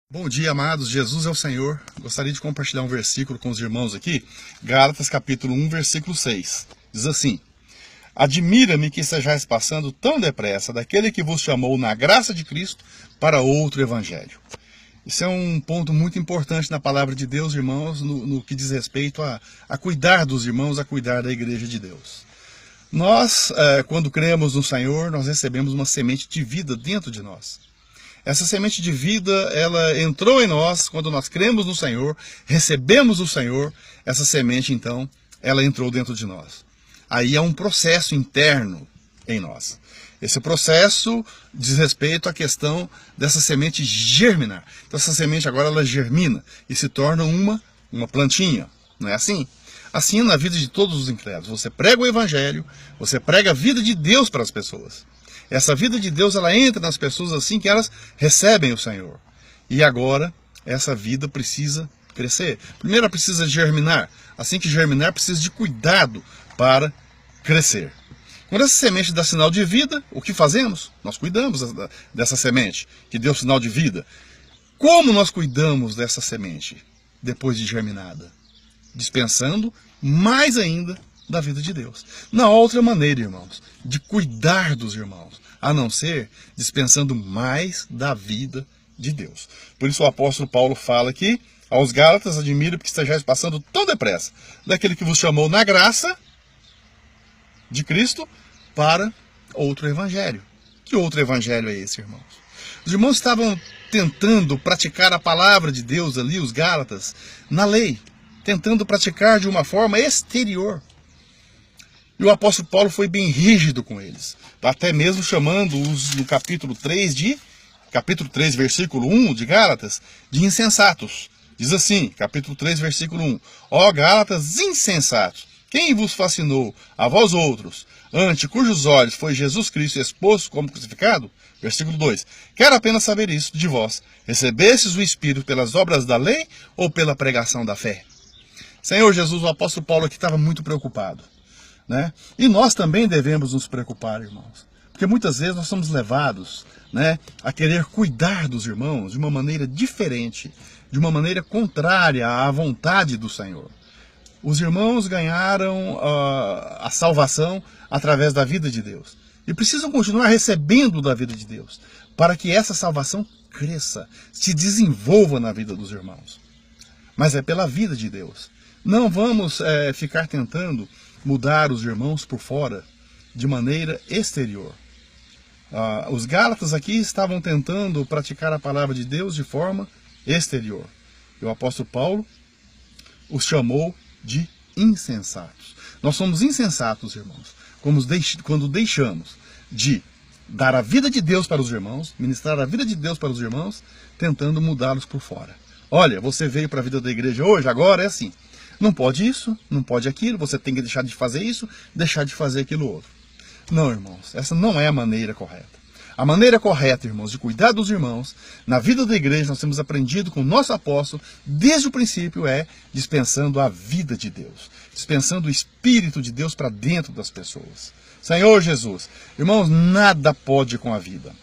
Bom dia, amados. Jesus é o Senhor. Gostaria de compartilhar um versículo com os irmãos aqui. Gálatas, capítulo 1, versículo 6. Diz assim: Admira-me que estejais passando tão depressa daquele que vos chamou na graça de Cristo para outro evangelho. Isso é um ponto muito importante na palavra de Deus, irmãos, no que diz respeito a cuidar dos irmãos, a cuidar da igreja de Deus. Nós, quando cremos no Senhor, nós recebemos uma semente de vida dentro de nós. Essa semente de vida, ela entrou em nós quando nós cremos no Senhor, recebemos o Senhor, essa semente, então, ela entrou dentro de nós. Aí há um processo interno em nós. Esse processo diz respeito à questão dessa semente germinar. Então essa semente agora ela germina e se torna uma plantinha, não é assim? Assim é na vida de todos os incrédulos. Você prega o Evangelho, você prega a vida de Deus para as pessoas. Essa vida de Deus, ela entra nas pessoas assim que elas recebem o Senhor. E agora, essa vida precisa crescer. Primeiro ela precisa germinar. Assim que germinar, precisa de cuidado para crescer. Quando essa semente dá sinal de vida, o que fazemos? Nós cuidamos dessa semente, que deu sinal de vida. Como nós cuidamos dessa semente depois de germinada? Dispensando mais ainda da vida de Deus. Não há outra maneira, irmãos, de cuidar dos irmãos, a não ser dispensando mais da vida de Deus. Por isso o apóstolo Paulo fala aqui aos Gálatas: admiro que estejais passando tão depressa daquele que vos chamou na graça de Cristo para outro evangelho. Que outro evangelho é esse, irmãos? Os irmãos estavam tentando praticar a palavra de Deus ali, os Gálatas, na lei, tentando praticar de uma forma exterior. E o apóstolo Paulo foi bem rígido com eles, até mesmo chamando-os no capítulo 3, versículo 1 de Gálatas, de insensatos. Diz assim, capítulo 3, versículo 1: Ó Gálatas insensatos, quem vos fascinou a vós outros, ante cujos olhos foi Jesus Cristo exposto como crucificado? Versículo 2: Quero apenas saber isso de vós: recebestes o Espírito pelas obras da lei ou pela pregação da fé? Senhor Jesus, o apóstolo Paulo aqui estava muito preocupado, né? E nós também devemos nos preocupar, irmãos, porque muitas vezes nós somos levados, né, a querer cuidar dos irmãos de uma maneira diferente, de uma maneira contrária à vontade do Senhor. Os irmãos ganharam a salvação através da vida de Deus e precisam continuar recebendo da vida de Deus para que essa salvação cresça, se desenvolva na vida dos irmãos. Mas é pela vida de Deus. Não vamos ficar tentando mudar os irmãos por fora, de maneira exterior. Os Gálatas aqui estavam tentando praticar a palavra de Deus de forma exterior. E o apóstolo Paulo os chamou de insensatos. Nós somos insensatos, irmãos, quando deixamos de dar a vida de Deus para os irmãos, ministrar a vida de Deus para os irmãos, tentando mudá-los por fora. Olha, você veio para a vida da igreja hoje, agora é assim. Não pode isso, não pode aquilo, você tem que deixar de fazer isso, deixar de fazer aquilo outro. Não, irmãos, essa não é a maneira correta. A maneira correta, irmãos, de cuidar dos irmãos, na vida da igreja, nós temos aprendido com o nosso apóstolo, desde o princípio, é dispensando a vida de Deus, dispensando o Espírito de Deus para dentro das pessoas. Senhor Jesus, irmãos, nada pode com a vida.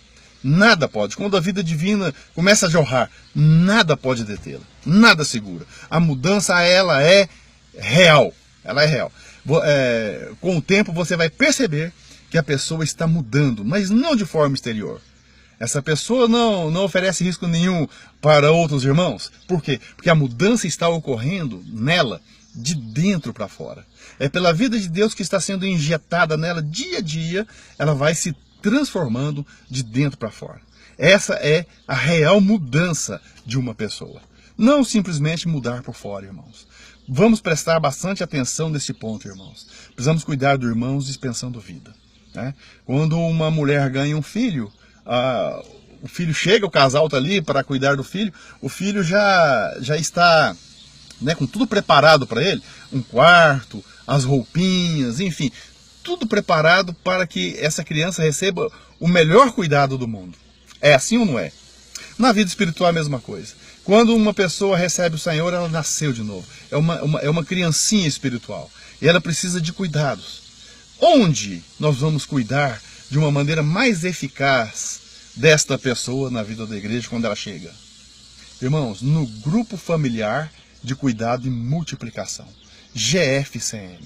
Nada pode. Quando a vida divina começa a jorrar, nada pode detê-la. Nada segura. A mudança, ela é real. Ela é real. Com o tempo você vai perceber que a pessoa está mudando, mas não de forma exterior. Essa pessoa não oferece risco nenhum para outros irmãos. Por quê? Porque a mudança está ocorrendo nela de dentro para fora. É pela vida de Deus que está sendo injetada nela dia a dia, ela vai se transformando de dentro para fora. Essa é a real mudança de uma pessoa. Não simplesmente mudar por fora, irmãos. Vamos prestar bastante atenção nesse ponto, irmãos. Precisamos cuidar do irmão dispensando vida, né? Quando uma mulher ganha um filho, o filho chega, o casal está ali para cuidar do filho, o filho já está, né, com tudo preparado para ele, um quarto, as roupinhas, enfim, tudo preparado para que essa criança receba o melhor cuidado do mundo. É assim ou não é? Na vida espiritual é a mesma coisa. Quando uma pessoa recebe o Senhor, ela nasceu de novo. É uma criancinha espiritual. E ela precisa de cuidados. Onde nós vamos cuidar de uma maneira mais eficaz desta pessoa na vida da igreja quando ela chega? Irmãos, no grupo familiar de cuidado e multiplicação, GFCM.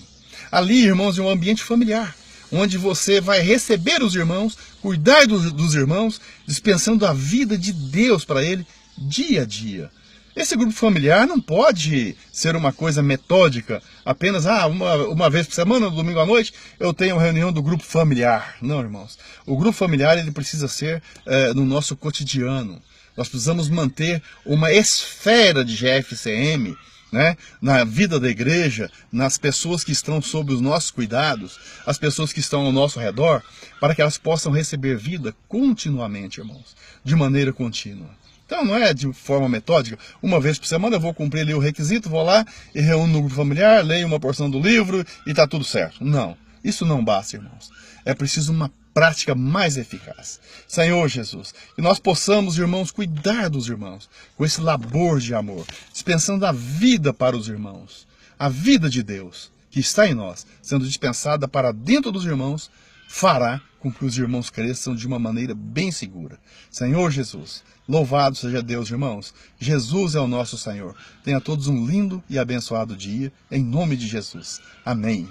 Ali, irmãos, é um ambiente familiar, onde você vai receber os irmãos, cuidar dos irmãos, dispensando a vida de Deus para ele dia a dia. Esse grupo familiar não pode ser uma coisa metódica, apenas uma vez por semana, no domingo à noite, eu tenho reunião do grupo familiar. Não, irmãos. O grupo familiar ele precisa ser no nosso cotidiano. Nós precisamos manter uma esfera de GFCM, né, na vida da igreja, nas pessoas que estão sob os nossos cuidados, as pessoas que estão ao nosso redor, para que elas possam receber vida continuamente, irmãos, de maneira contínua. Então não é de forma metódica, uma vez por semana eu vou cumprir ali o requisito, vou lá e reúno no grupo familiar, leio uma porção do livro e está tudo certo. Não, isso não basta, irmãos. É preciso uma prática mais eficaz. Senhor Jesus, que nós possamos, irmãos, cuidar dos irmãos, com esse labor de amor, dispensando a vida para os irmãos, a vida de Deus, que está em nós, sendo dispensada para dentro dos irmãos, fará com que os irmãos cresçam de uma maneira bem segura. Senhor Jesus, louvado seja Deus, irmãos. Jesus é o nosso Senhor. Tenha todos um lindo e abençoado dia, em nome de Jesus. Amém.